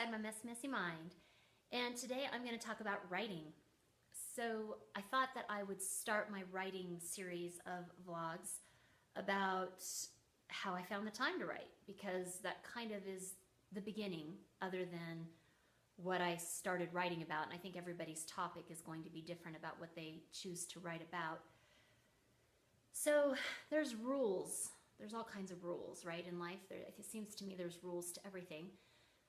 inside my messy mind. And today I'm going to talk about writing. So I thought that I would start my writing series of vlogs about how I found the time to write, because that kind of is the beginning, other than what I started writing about. And I think everybody's topic is going to be different about what they choose to write about. So there's rules. There's all kinds of rules, right, in life. It seems to me there's rules to everything.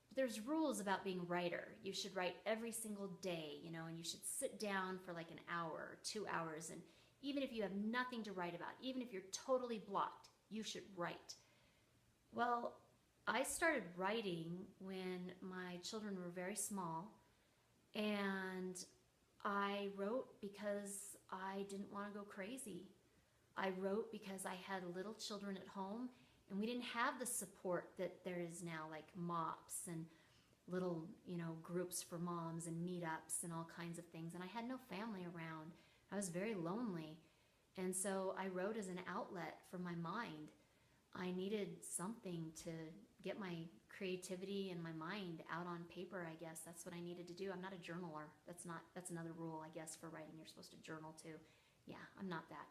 But there's rules about being a writer. You should write every single day, and you should sit down for like an hour or 2 hours. And even if you have nothing to write about, even if you're totally blocked, you should write. Well, I started writing when my children were very small, and I wrote because I didn't want to go crazy. I wrote because I had little children at home, and we didn't have the support that there is now, like MOPS and little, groups for moms and meetups and all kinds of things. And I had no family around. I was very lonely. And so I wrote as an outlet for my mind. I needed something to get my creativity and my mind out on paper, I guess. That's what I needed to do. I'm not a journaler. That's another rule, I guess, for writing. You're supposed to journal too. Yeah, I'm not that.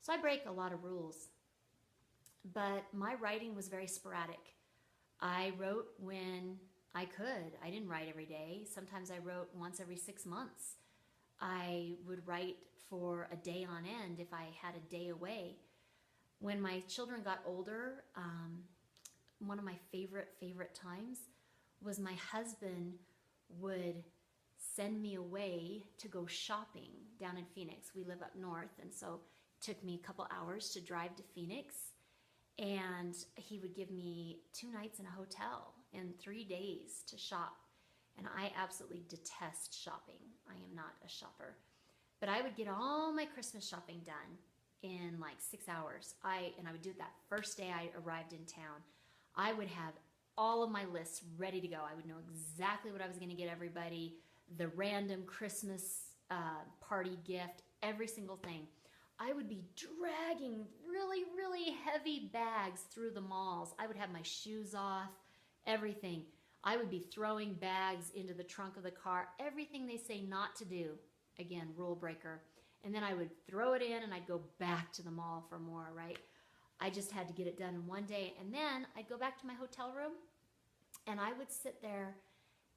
So I break a lot of rules. But my writing was very sporadic. I wrote when I could. I didn't write every day. Sometimes I wrote once every 6 months. I would write for a day on end if I had a day away. When my children got older, one of my favorite times was my husband would send me away to go shopping down in Phoenix. We live up north, and so it took me a couple hours to drive to Phoenix, and he would give me 2 nights in a hotel and 3 days to shop. And I absolutely detest shopping. I am not a shopper. But I would get all my Christmas shopping done in like 6 hours. And I would do it that first day I arrived in town. I would have all of my lists ready to go. I would know exactly what I was going to get everybody, the random Christmas party gift, every single thing. I would be dragging really heavy bags through the malls. I would have my shoes off, everything. I would be throwing bags into the trunk of the car, everything they say not to do. Again, rule breaker. And then I would throw it in and I'd go back to the mall for more, right? I just had to get it done in one day. And then I'd go back to my hotel room and I would sit there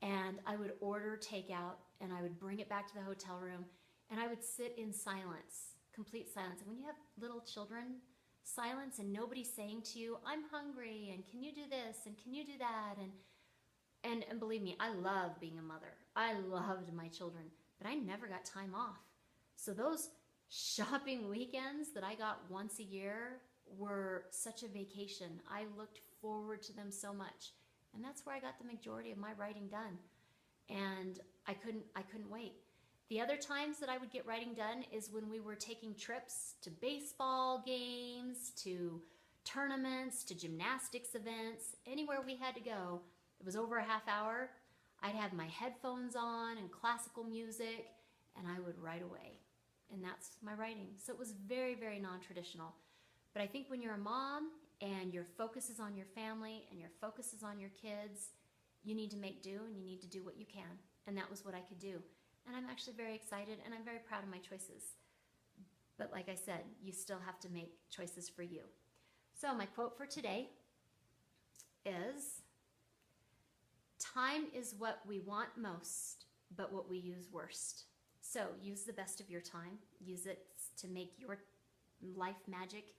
and I would order takeout and I would bring it back to the hotel room and I would sit in silence, complete silence. And when you have little children, silence and nobody's saying to you, I'm hungry and can you do this and can you do that? And believe me, I love being a mother. I loved my children, but I never got time off. So those shopping weekends that I got once a year were such a vacation. I looked forward to them so much. And that's where I got the majority of my writing done. And I couldn't wait. The other times that I would get writing done is when we were taking trips to baseball games, to tournaments, to gymnastics events, anywhere we had to go. It was over a half hour. I'd have my headphones on and classical music, and I would write away. And that's my writing. So it was very non-traditional. But I think when you're a mom and your focus is on your family and your focus is on your kids, you need to make do and you need to do what you can. And that was what I could do. And I'm actually very excited and I'm very proud of my choices. But like I said, you still have to make choices for you. So my quote for today is, time is what we want most, but what we use worst. So use the best of your time. Use it to make your life magic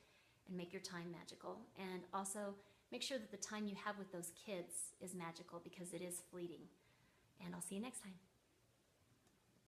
and make your time magical. And also make sure that the time you have with those kids is magical, because it is fleeting. And I'll see you next time.